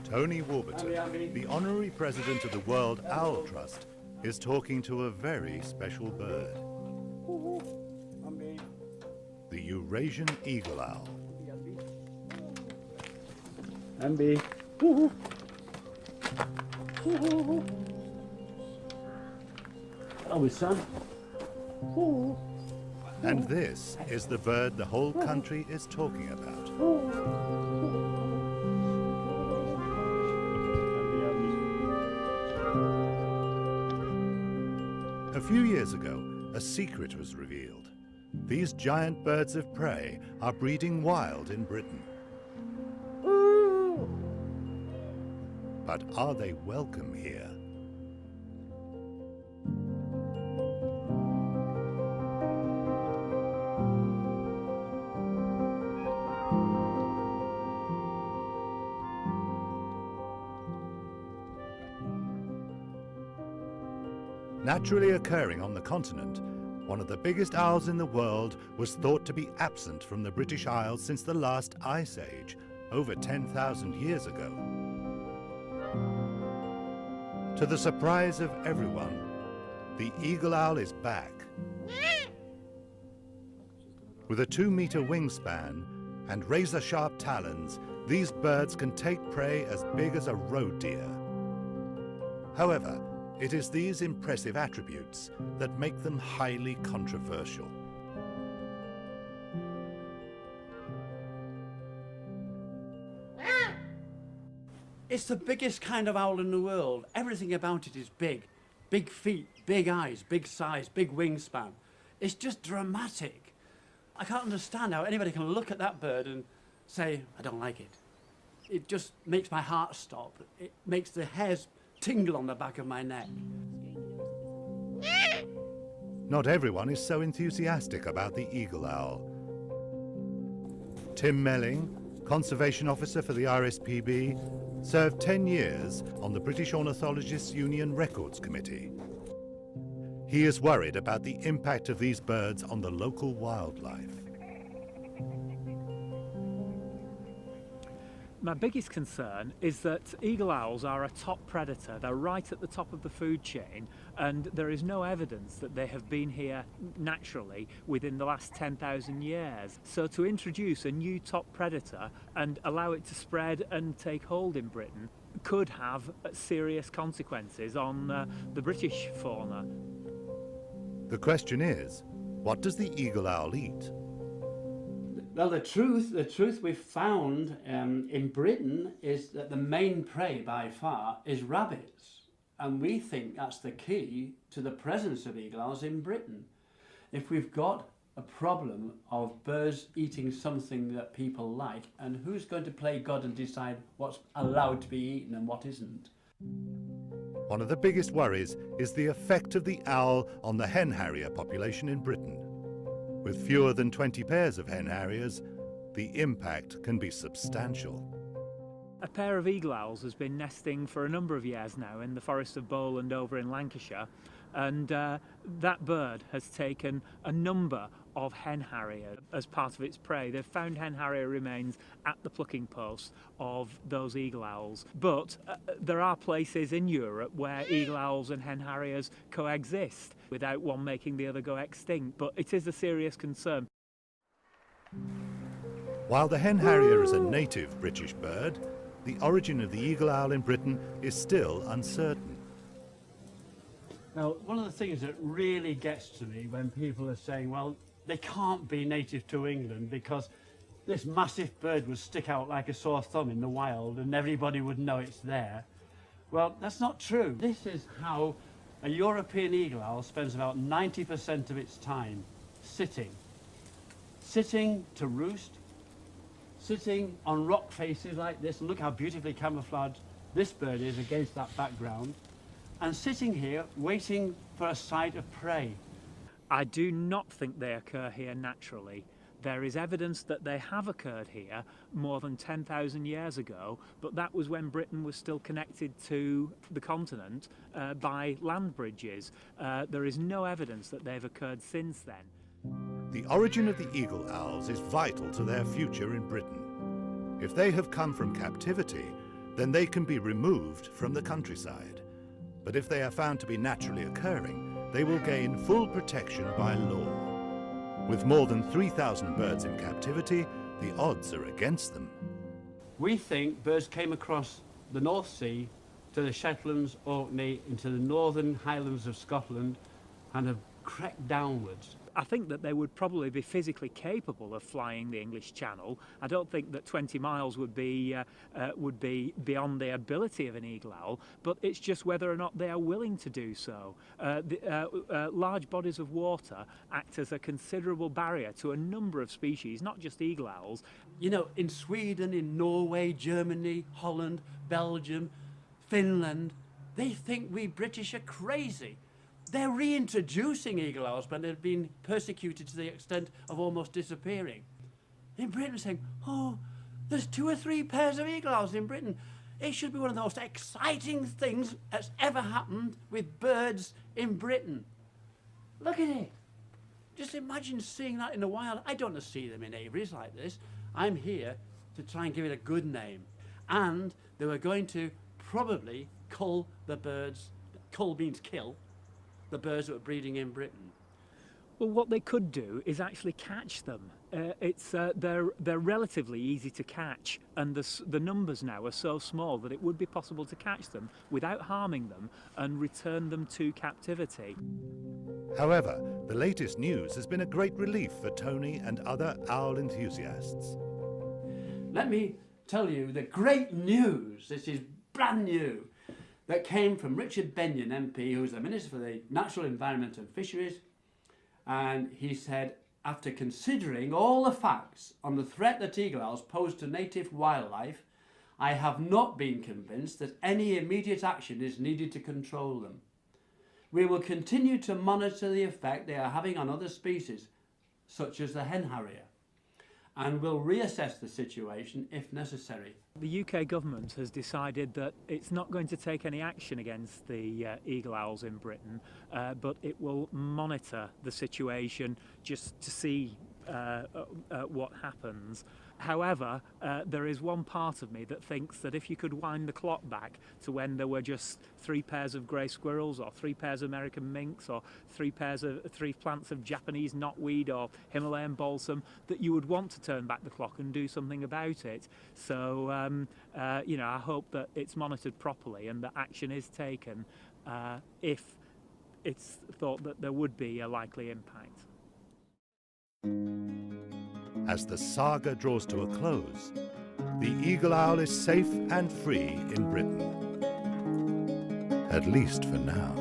Tony Warburton, the honorary president of the World Owl Trust, is talking to a very special bird. The Eurasian eagle owl. Oh, son. And this is the bird the whole country is talking about. A few years ago, a secret was revealed. These giant birds of prey are breeding wild in Britain. But are they welcome here? Naturally occurring on the continent, one of the biggest owls in the world was thought to be absent from the British Isles since the last ice age, over 10,000 years ago. To the surprise of everyone, the eagle owl is back. With a 2-meter wingspan and razor-sharp talons, these birds can take prey as big as a roe deer. However, it is these impressive attributes that make them highly controversial. It's the biggest kind of owl in the world. Everything about it is big. Big feet, big eyes, big size, big wingspan. It's just dramatic. I can't understand how anybody can look at that bird and say, I don't like it. It just makes my heart stop. It makes the hairs tingle on the back of my neck. Not everyone is so enthusiastic about the eagle owl. Tim Melling, Conservation Officer for the RSPB, served 10 years on the British Ornithologists Union Records Committee. He is worried about the impact of these birds on the local wildlife. My biggest concern is that eagle owls are a top predator. They're right at the top of the food chain, and there is no evidence that they have been here naturally within the last 10,000 years. So to introduce a new top predator and allow it to spread and take hold in Britain could have serious consequences on the British fauna. The question is, what does the eagle owl eat? Well, the truth we've found in Britain is that the main prey by far is rabbits. And we think that's the key to the presence of eagle owls in Britain. If we've got a problem of birds eating something that people like, and who's going to play God and decide what's allowed to be eaten and what isn't? One of the biggest worries is the effect of the owl on the hen harrier population in Britain. With fewer than 20 pairs of hen harriers, the impact can be substantial. A pair of eagle owls has been nesting for a number of years now in the Forest of Bowland over in Lancashire, and that bird has taken a number of hen harrier as part of its prey. They've found hen harrier remains at the plucking posts of those eagle owls. But there are places in Europe where eagle owls and hen harriers coexist without one making the other go extinct. But it is a serious concern. While the hen harrier is a native British bird, the origin of the eagle owl in Britain is still uncertain. Now, one of the things that really gets to me when people are saying, well, they can't be native to England because this massive bird would stick out like a sore thumb in the wild and everybody would know it's there. Well, that's not true. This is how a European eagle owl spends about 90% of its time sitting. Sitting to roost, sitting on rock faces like this. Look how beautifully camouflaged this bird is against that background. And sitting here waiting for a sight of prey. I do not think they occur here naturally. There is evidence that they have occurred here more than 10,000 years ago, but that was when Britain was still connected to the continent by land bridges. There is no evidence that they've occurred since then. The origin of the eagle owls is vital to their future in Britain. If they have come from captivity, then they can be removed from the countryside. But if they are found to be naturally occurring, they will gain full protection by law. With more than 3,000 birds in captivity, the odds are against them. We think birds came across the North Sea to the Shetlands, Orkney, into the northern Highlands of Scotland and have crept downwards. I think that they would probably be physically capable of flying the English Channel. I don't think that 20 miles would be beyond the ability of an eagle owl, but it's just whether or not they are willing to do so. Large bodies of water act as a considerable barrier to a number of species, not just eagle owls. You know, in Sweden, in Norway, Germany, Holland, Belgium, Finland, they think we British are crazy. They're reintroducing eagle owls, but they've been persecuted to the extent of almost disappearing. In Britain, saying, oh, there's 2 or 3 pairs of eagle owls in Britain. It should be one of the most exciting things that's ever happened with birds in Britain. Look at it. Just imagine seeing that in the wild. I don't want to see them in aviaries like this. I'm here to try and give it a good name. And they were going to probably cull the birds. Cull means kill. The birds that were breeding in Britain. Well, what they could do is actually catch them. They're relatively easy to catch, and the numbers now are so small that it would be possible to catch them without harming them and return them to captivity. However, the latest news has been a great relief for Tony and other owl enthusiasts. Let me tell you the great news. This is brand new. That came from Richard Benyon MP, who's the Minister for the Natural Environment and Fisheries, and he said, after considering all the facts on the threat that eagle owls pose to native wildlife, I have not been convinced that any immediate action is needed to control them. We will continue to monitor the effect they are having on other species, such as the hen harrier, and will reassess the situation if necessary. The UK government has decided that it's not going to take any action against the eagle owls in Britain, but it will monitor the situation just to see what happens. However, there is one part of me that thinks that if you could wind the clock back to when there were just 3 pairs of grey squirrels, or 3 pairs of American minks, or 3 plants of Japanese knotweed or Himalayan balsam, that you would want to turn back the clock and do something about it. So, you know, I hope that it's monitored properly and that action is taken if it's thought that there would be a likely impact. As the saga draws to a close, the eagle owl is safe and free in Britain. At least for now.